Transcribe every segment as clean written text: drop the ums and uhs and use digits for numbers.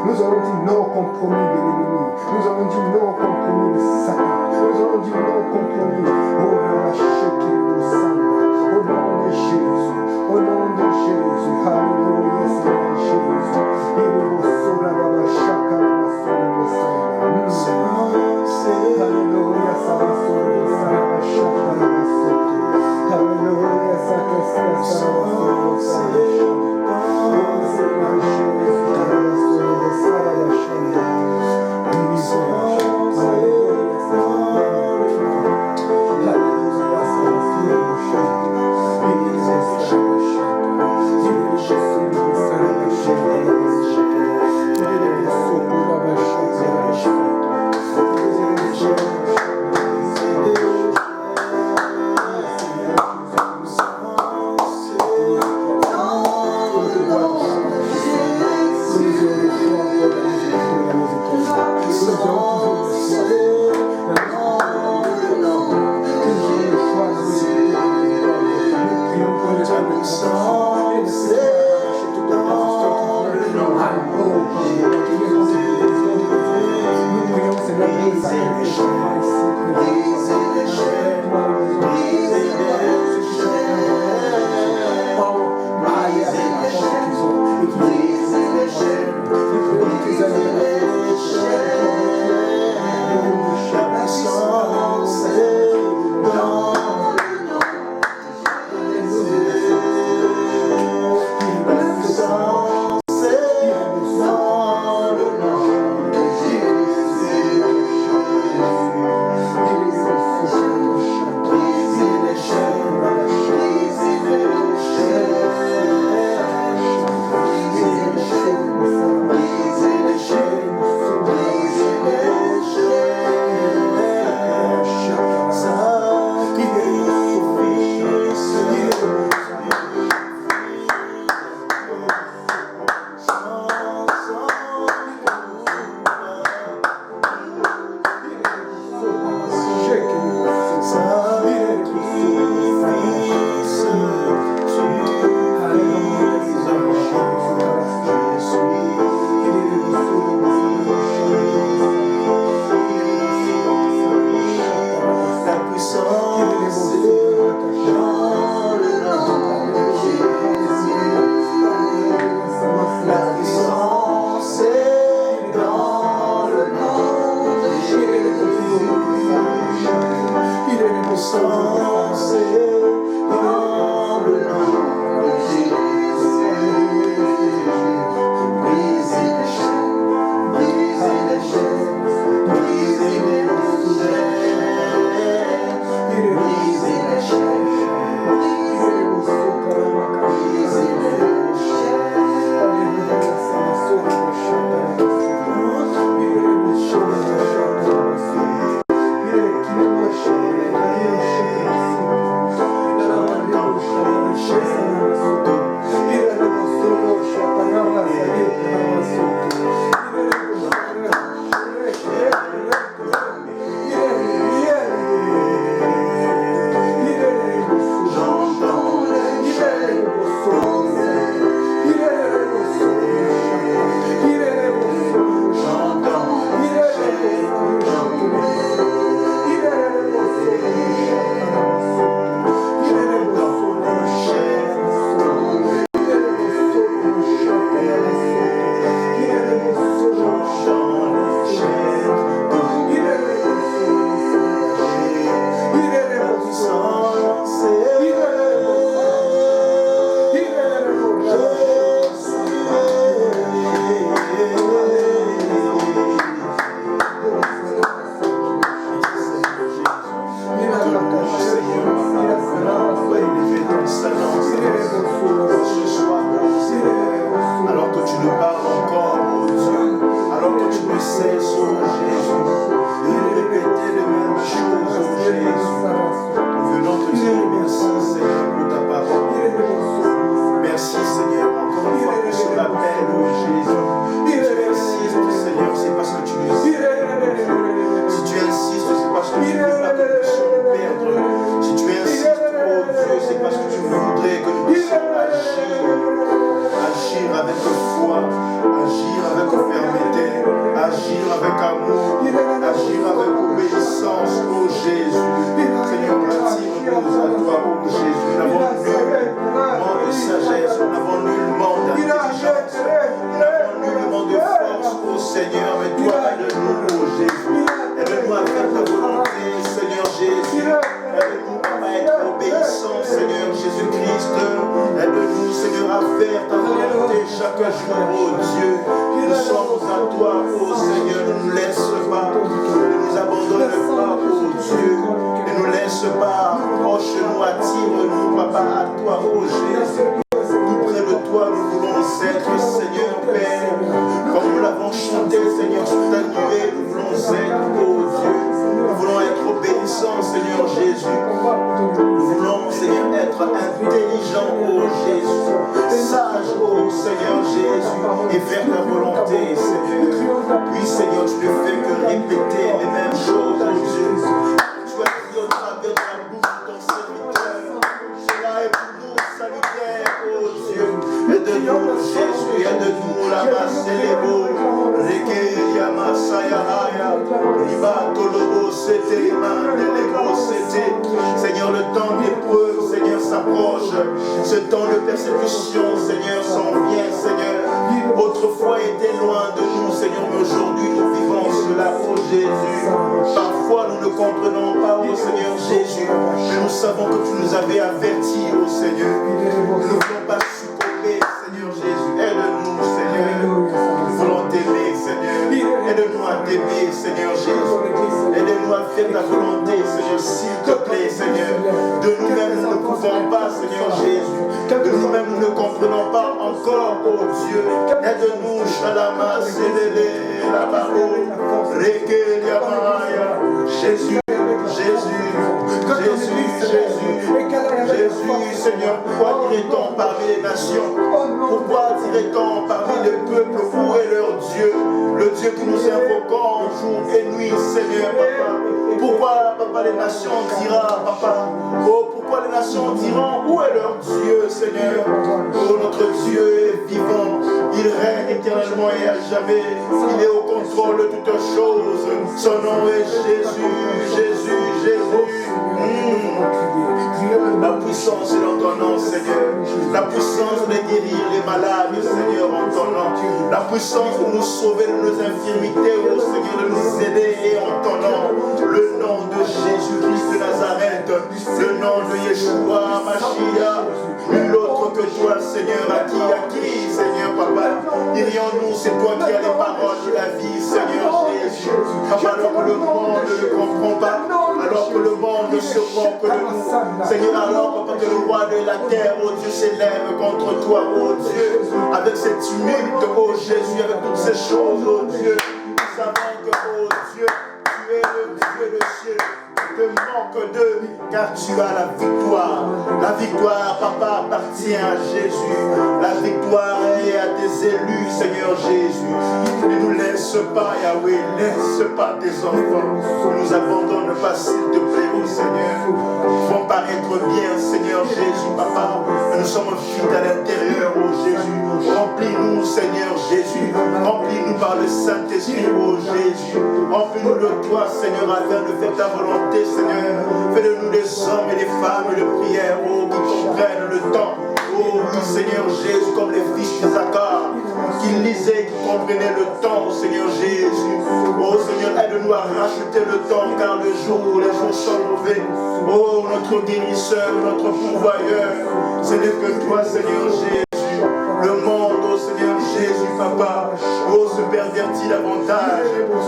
Nous allons dire non au compromis de l'ennemi. Nous allons dire non au compromis de Satan. Nous allons dire non au compromis. Oh, au nom de Jésus. Au nom de Jésus. Alléluia, Seigneur Jésus. Il est au sola de la chaka, la sola de Seigneur. Alléluia, ça va sola de la chaka, la sola. Alléluia, ça va sola de la chaka. Oh, Seigneur Jésus. agir avec foi, agir avec fermeté. Seigneur, mais toi, aide-nous, oh Jésus. Aide-nous à faire ta volonté, Seigneur Jésus. Aide-nous à être obéissants, Seigneur Jésus-Christ. Aide-nous, Seigneur, à faire ta volonté chaque jour, oh Dieu. Nous sommes à toi, oh Seigneur. Ne nous laisse pas, ne nous abandonne pas, oh Dieu. Ne nous laisse pas, proche-nous, attire-nous, Papa, à toi, oh Jésus. Tout près de toi, nous voulons être, Seigneur Père. Comme nous l'avons chanté, Seigneur, sous ta nuée, nous voulons être, oh Dieu. Nous voulons être obéissants, Seigneur Jésus. Nous voulons, Seigneur, être intelligents, oh Jésus. Sages, oh Seigneur Jésus. Et faire ta volonté, Seigneur. Oui, Seigneur, tu ne fais que répéter les mêmes choses, oh Dieu. Tu as dit au travers de la bouche de ton serviteur. Cela est pour nous salutaire, oh Dieu. Aide-nous, Jésus, aide-nous, la masse et les beaux. Seigneur, le temps d'épreuve, Seigneur, s'approche. Ce temps de persécution, Seigneur, s'en vient, Seigneur. Autrefois était loin de nous, Seigneur, mais aujourd'hui nous vivons cela, oh Jésus. Parfois nous ne comprenons pas, oh Seigneur Jésus, mais nous savons que tu nous avais avertis, oh Seigneur. Nous ne voulons pas succomber, Seigneur Jésus. Aide-nous, Seigneur. Nous voulons t'aimer, Seigneur. Aide-nous à t'aimer, Seigneur Jésus. Aide-nous à faire ta volonté, Seigneur, s'il te plaît, Seigneur. De nous-mêmes, nous ne pouvons pas, Seigneur Jésus. De nous-mêmes, nous ne comprenons pas encore, oh Dieu. Aide-nous, Shalama, Selele, Labaro, Reke, Yamaya. Jésus, Jésus, Jésus, Jésus, Jésus, Seigneur, pourquoi dirait-on parmi les nations? Pourquoi dirait-on parmi les peuples où est leur Dieu? Le Dieu que nous invoquons jour et nuit, Seigneur, Papa. Pourquoi, Papa, les nations diront, Papa? Oh, pourquoi les nations diront, où est leur Dieu, Seigneur? Oh, notre Dieu est vivant. Il règne éternellement et à jamais. Il est au contrôle de toutes choses. Son nom est Jésus, Jésus, Jésus. La puissance est dans ton nom, Seigneur. La puissance de guérir les malades, Seigneur, en ton nom. La puissance de nous sauver de nos infirmités, oh Seigneur, de nous aider et en ton nom. Le nom de Jésus-Christ de Nazareth, le nom de Yeshua, Mashiach. Nul autre que toi, Seigneur, à qui, Seigneur, Papa. Dirions-nous, c'est toi qui as les paroles de la vie, Seigneur Jésus. Papa, alors que le monde ne le comprend pas, alors que le monde ne se moque de nous. Seigneur, alors, Papa, que le roi de la terre, oh Dieu, s'élève contre toi, oh Dieu, avec cette tumulte, oh Jésus, avec toutes ces choses, oh Dieu. Nous savons que, oh Dieu, tu es le Dieu de ciel. Te manque d'eux, car tu as la victoire. La victoire, Papa, appartient à Jésus. La victoire est à tes élus, Seigneur Jésus. Ne nous laisse pas, Yahweh, laisse pas tes enfants. Ne nous abandonne pas, s'il te plaît, oh Seigneur. Nous pouvons paraître bien, Seigneur Jésus, Papa. Mais nous sommes vides à l'intérieur, oh Jésus. Remplis-nous, Seigneur Jésus. Remplis-nous par le Saint-Esprit, oh Jésus. Remplis-nous de toi, Seigneur, afin de faire ta volonté, Seigneur. Fais de nous des hommes et des femmes de prière, oh, qui comprennent le temps. Oh oui, Seigneur Jésus, comme les fils d'Isaacar, qui lisaient, qui comprenaient le temps, Seigneur Jésus. Oh Seigneur, aide-nous à racheter le temps, car les jours sont mauvais. Oh, notre guérisseur, notre pourvoyeur, ce n'est que toi, Seigneur Jésus. Le monde, oh Seigneur Jésus, Papa, oh, se pervertit davantage.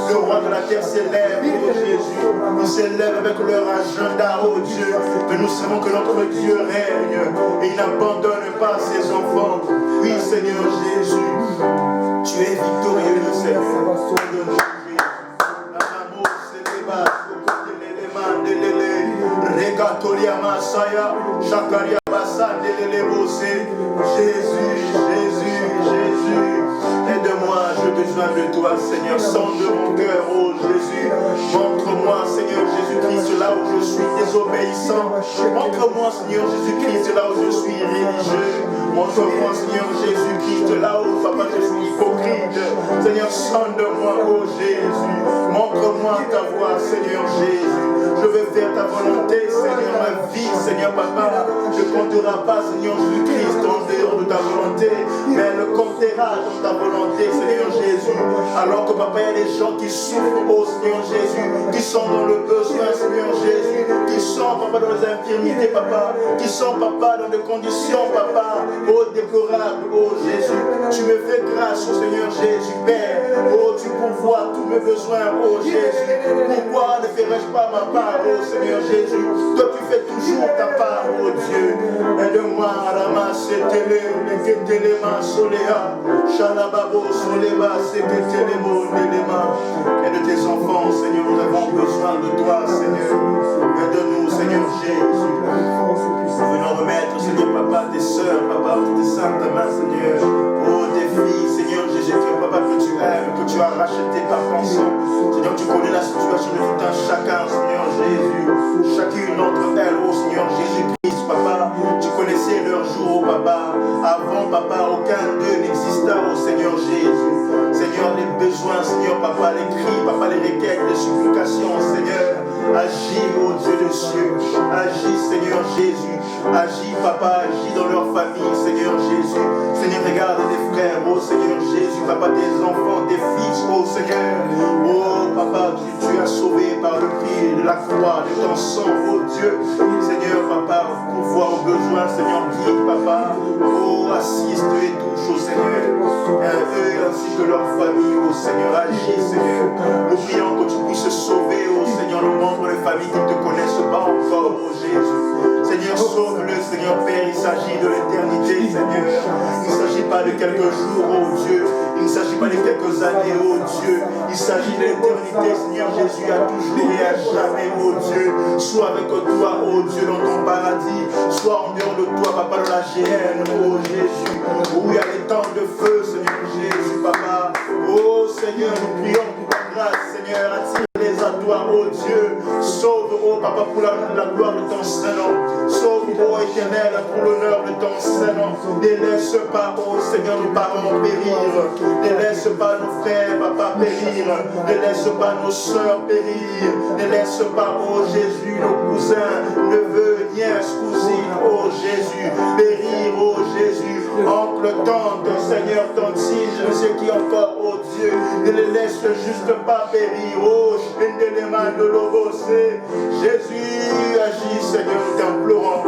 Le roi de la terre s'élève, oh Jésus. Ils s'élèvent avec leur agenda, oh Dieu. Mais nous savons que notre Dieu règne et il n'abandonne pas ses enfants. Oui, Seigneur Jésus, tu es victorieux, Seigneur. Jésus, Jésus, Jésus, aide-moi, j'ai besoin de toi, Seigneur, sonde mon cœur, oh Jésus, montre-moi, Seigneur Jésus-Christ, là où je suis désobéissant, montre-moi, Seigneur Jésus-Christ, là où je suis religieux, montre-moi, Seigneur Jésus-Christ, là où, Papa, je suis hypocrite, Seigneur, sonde-moi, oh Jésus, montre-moi ta voix, Seigneur Jésus, Je veux faire ta volonté, Seigneur, ma vie, Seigneur, papa. Ne comptera pas, Seigneur Jésus-Christ, en dehors de ta volonté, mais elle comptera dans ta volonté, Seigneur Jésus. Alors que, papa, il y a des gens qui souffrent, oh Seigneur Jésus, qui sont dans le besoin, Seigneur Jésus, qui sont, papa, dans les infirmités, papa, qui sont, papa, dans des conditions, papa, oh déplorables, oh Jésus. Tu me fais grâce, oh Seigneur Jésus, Père. Oh, tu pourvois tous mes besoins, oh Jésus. Pourquoi ne ferais-je pas ma part, oh Seigneur Jésus? Toi, tu fais toujours ta part, oh Dieu. Aide-moi à ramasser télé, les téléma, soléa, chalababo, soléba, c'est que télémo, néléma. Aide tes enfants, Seigneur, nous avons besoin de toi, Seigneur. Aide-nous, Seigneur Jésus. Venons remettre, Seigneur, papa, tes soeurs, papa, tes saintes mains, Seigneur. Oh, tes filles, Seigneur Jésus, papa, que tu aimes, que tu as racheté par ton sang. Seigneur, tu connais la situation de tout un chacun, Seigneur Jésus. Chacune d'entre elles, oh Seigneur Jésus-Christ, papa. Tu connaissais leur jour, oh papa. Avant, papa, aucun d'eux n'exista, oh Seigneur Jésus. Seigneur, les besoins, Seigneur, papa, les cris, papa, les requêtes, les supplications, Seigneur. Agis, oh Dieu des cieux. Agis, Seigneur Jésus. Agis, papa, agis dans leur famille, Seigneur Jésus. Seigneur, regarde tes frères, oh Seigneur Jésus, papa, tes enfants, tes fils, oh Seigneur. Oh papa, tu as sauvé par le prix de la croix, de ton sang, oh Dieu. Seigneur, papa, pour voir aux besoins, Seigneur, guide, papa. Oh, assiste et touche, oh Seigneur. Eux ainsi que leur famille, oh Seigneur, agis, Seigneur. Nous prions que tu puisses sauver, oh Seigneur, le membre de famille qui ne te connaissent pas encore, oh Jésus. Seigneur, sauve-le, Seigneur Père, il s'agit de l'éternité, Seigneur. Il ne s'agit pas de quelques jours, oh Dieu. Il ne s'agit pas de quelques années, oh Dieu. Il s'agit de l'éternité, Seigneur Jésus, à toujours et à jamais, oh Dieu. Sois avec toi, oh Dieu, dans ton paradis. Sois en dehors de toi, papa, dans la géhenne, oh Jésus. Où il y a les temps de feu, Seigneur Jésus, papa. Oh Seigneur, nous prions pour ta grâce, Seigneur. Attire-les à toi, oh Dieu. Sauve, oh papa, pour la gloire de ton Saint-Nom. Sauve, oh éternel, pour l'honneur de ton Saint-Nom. Ne laisse pas, oh Seigneur, nos parents périr. Ne laisse pas nos frères, papa, périr. Ne laisse pas nos soeurs périr. Ne laisse pas, oh Jésus, nos cousins, neveux, nièces, cousines, oh Jésus, périr, oh Jésus. Oncle, tante, Seigneur, tantine, je sais qui encore, oh Dieu. Ne les laisse juste pas périr, oh Shendelema de Lobosé. Jésus, agis, Seigneur, nous t'implorons.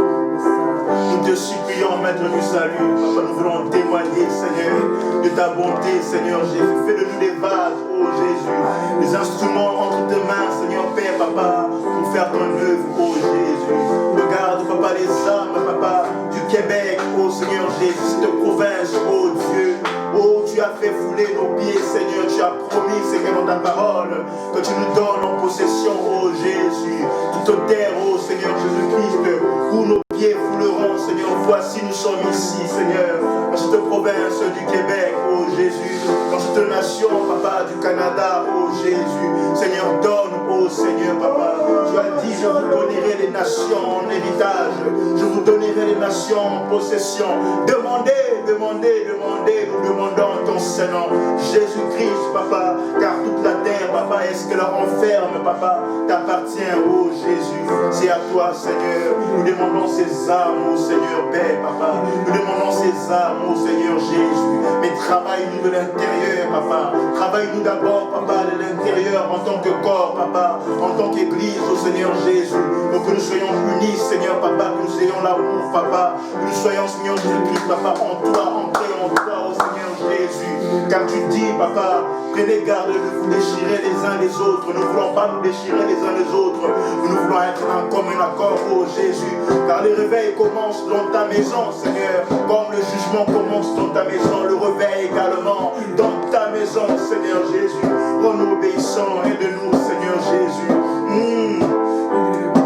Nous te supplions, Maître du salut. Papa, nous voulons témoigner, Seigneur, de ta bonté, Seigneur Jésus. Fais de nous des vases, oh Jésus. Des instruments entre tes mains, Seigneur Père, Papa, pour faire ton œuvre, oh Jésus. Regarde, Papa, les âmes, Papa, du Québec, oh Seigneur Jésus, cette province, oh Dieu. Oh, tu as fait fouler nos pieds, Seigneur. Tu as promis, Seigneur, dans ta parole, que tu nous donnes en possession, oh Jésus, toute terre, oh Seigneur Jésus-Christ, où nos pieds fouleront, Seigneur. Voici, nous sommes ici, Seigneur, dans cette province du Québec, oh Jésus, dans cette nation, Papa, du Canada, oh Jésus. Seigneur, donne, oh Seigneur, Papa. Tu as dit, je vous donnerai les nations en héritage, je vous donnerai les nations en possession. Demandez, demandez, demandez, nous demandons ton Saint-Nom, Jésus-Christ, Papa, car toute la terre, Papa, est-ce qu'elle enferme, Papa, t'appartient, oh Jésus. C'est à toi, Seigneur. Nous demandons ces âmes, oh Seigneur, Père, Papa. Nous demandons ces âmes, oh Seigneur Jésus. Mais travaille-nous de l'intérieur, Papa. Travaille-nous d'abord, Papa, de l'intérieur en tant que corps, Papa, en tant qu'Église, oh Seigneur Jésus. Donc que nous soyons unis, Seigneur, Papa, que nous ayons l'amour, Papa. Que nous soyons, Seigneur Jésus-Christ, Papa, en toi, ancrés en toi, oh Seigneur Jésus. Car tu dis, Papa, prenez garde de vous déchirer les uns les autres. Nous ne voulons pas nous déchirer les uns les autres. Nous voulons être en commun accord, oh Jésus. Car le réveil commence dans ta maison, Seigneur. Comme le jugement commence dans ta maison, le réveil également dans ta maison, Seigneur Jésus. Oh, nous obéissons, aide-nous, Seigneur Jésus.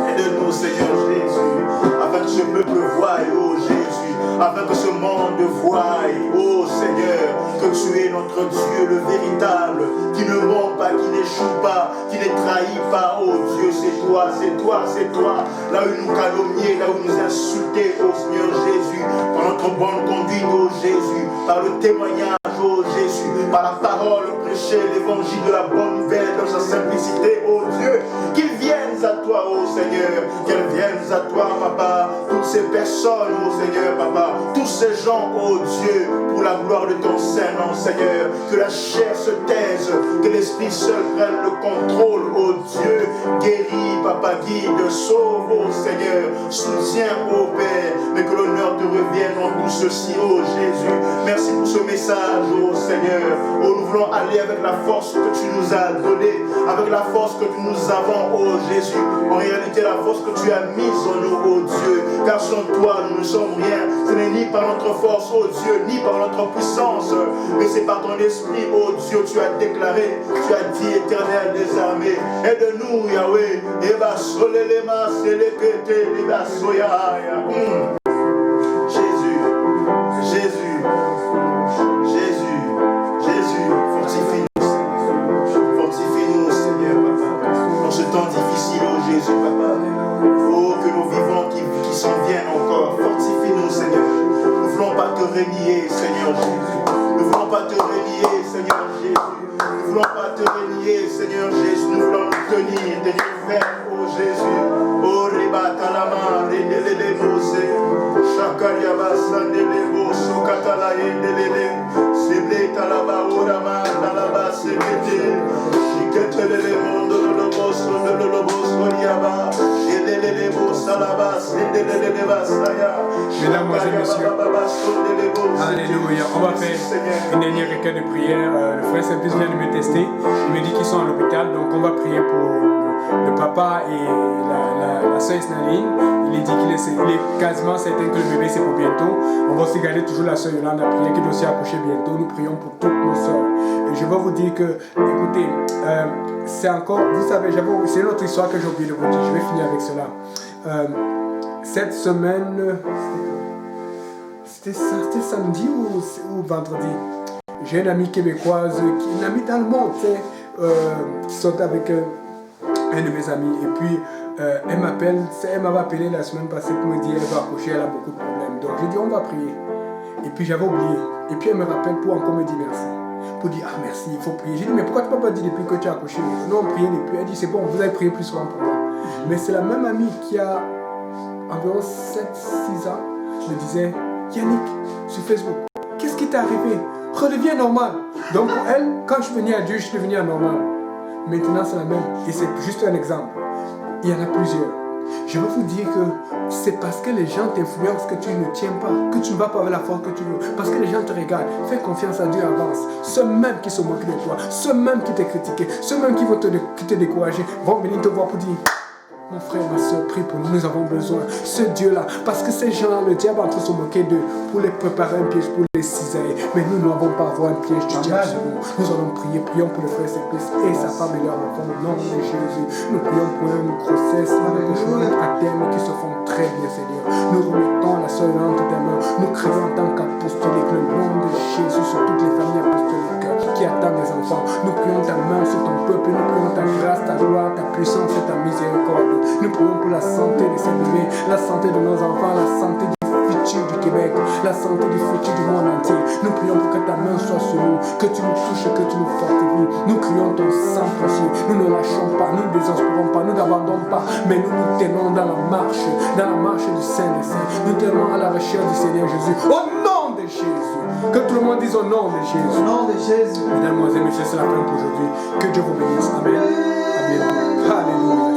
Aide-nous, Seigneur Jésus, afin que ce peuple voie, oh Jésus, afin que ce monde voie, oh Seigneur, que tu es notre Dieu, le véritable, qui ne ment pas, qui n'échoue pas, qui ne trahit pas, oh Dieu, c'est toi, c'est toi, c'est toi. Là où nous calomnions, là où nous insultons, oh Seigneur Jésus, par notre bonne conduite, oh Jésus, par le témoignage, oh Jésus, par la parole prêcher l'évangile de la bonne nouvelle dans sa simplicité, oh Dieu, qu'ils viennent à toi, oh Seigneur, qu'elles viennent à toi, Papa, toutes ces personnes, oh Seigneur, Papa, tous ces gens, oh Dieu, pour la gloire de ton Saint-Nom, Seigneur, que la chair se taise, que l'Esprit seul prenne le contrôle, oh Dieu, guéris, Papa, guide, sauve, oh Seigneur, soutiens, oh Père, mais que l'honneur te revienne en tout ceci, oh Jésus. Merci pour ce message, oh Seigneur. Oh, nous voulons aller avec la force que tu nous as donnée, avec la force que nous avons, oh Jésus. En réalité, la force que tu as mise en nous, oh Dieu. Car sans toi, nous ne sommes rien. Ce n'est ni par notre force, oh Dieu, ni par notre puissance, mais c'est par ton esprit, oh Dieu, tu as déclaré, tu as dit, Éternel des armées, aide-nous, Yahweh. Jésus, Jésus, Jésus, Jésus, fortifie-nous, fortifie-nous, Seigneur, Papa, dans ce temps difficile, oh Jésus, Papa, oh, que nos vivants qui s'en viennent encore, fortifie-nous, Seigneur. Nous ne voulons pas te renier, Seigneur Jésus. Nous ne voulons pas te renier, Seigneur Jésus. Nous ne voulons pas te renier, Seigneur Jésus. Nous voulons nous tenir fermes, oh Jésus. Oh, ribata la main, les mose. Chakariaba, sandelebo, sokatala, yendelele. Seble talaba, orama, talaba, sebete. Chiketelele, mondo, lobos, oriaba. Elelebo, salaba, sendelele, basaya. Mesdames, et messieurs, alléluia. On va faire une dernière requête de prière. Le frère Saint-Plus vient de me tester. Il me dit qu'ils sont à l'hôpital, donc on va prier pour le papa et la soeur Snaline. Il dit qu'il est quasiment certain que le bébé c'est pour bientôt. On va aussi garder toujours la soeur Yolande à prier, qui doit aussi accoucher bientôt. Nous prions pour toutes nos soeurs. Et je vais vous dire que, écoutez, c'est encore, vous savez, c'est une autre histoire que j'ai oublié de vous dire. Je vais finir avec cela. Cette semaine, c'était samedi ou vendredi. J'ai une amie québécoise, une amie dans le monde, qui sort avec un de mes amis. Et puis, elle m'avait appelé la semaine passée pour me dire qu'elle va accoucher, elle a beaucoup de problèmes. Donc, j'ai dit, on va prier. Et puis, j'avais oublié. Et puis, elle me rappelle pour encore me dire merci. Pour dire, ah merci, il faut prier. J'ai dit, mais pourquoi tu ne peux pas dire depuis que tu as accouché? Non, on priait depuis. Elle dit, c'est bon, vous allez prier plus souvent pour moi. Mais c'est la même amie qui a environ 7-6 ans me disait, Yannick, sur Facebook, qu'est-ce qui t'est arrivé? Redeviens normal. Donc pour elle, quand je suis venu à Dieu, je suis devenu anormal. Maintenant c'est la même. Et c'est juste un exemple. Il y en a plusieurs. Je veux vous dire que c'est parce que les gens t'influencent que tu ne tiens pas, que tu ne vas pas avec la force que tu veux. Parce que les gens te regardent. Fais confiance à Dieu, avance. Ceux même qui se moquent de toi, ceux même qui t'ont critiqué, ceux même qui vont te décourager, vont venir te voir pour dire, mon frère, ma soeur, prie pour nous, nous avons besoin. Ce Dieu-là, parce que ces gens-là, le diable est en train de se moquer d'eux pour les préparer un piège, pour les cisailler. Mais nous n'avons pas à avoir un piège du diable sur nous. Nous allons prier, prions pour le frère Simplice et sa femme et leur enfant au nom de Jésus. Nous prions pour une grossesse, à terme qui se font très bien, Seigneur. Nous remettons la soeur entre tes mains. Nous créons en tant qu'apostolique le nom de Jésus sur toutes les familles apostoliques qui attendent les enfants. Nous prions ta main sur ton peuple, nous prions ta grâce, ta gloire, ta puissance et ta miséricorde. Nous prions pour la santé de ces bébés, la santé de nos enfants, la santé du futur du Québec, la santé du futur du monde entier. Nous prions pour que ta main soit sur nous, que tu nous touches, que tu nous fortifies. Nous crions ton sang précieux. Nous ne lâchons pas, nous ne désespérons pas, nous n'abandonnons pas, mais nous nous tenons dans la marche du Saint des Saints. Nous tenons à la recherche du Seigneur Jésus. Au nom de Jésus. Que tout le monde dise au nom de Jésus. Au nom de Jésus. Mesdames et messieurs, c'est la fin pour aujourd'hui. Que Dieu vous bénisse. Amen. À bientôt. Alléluia.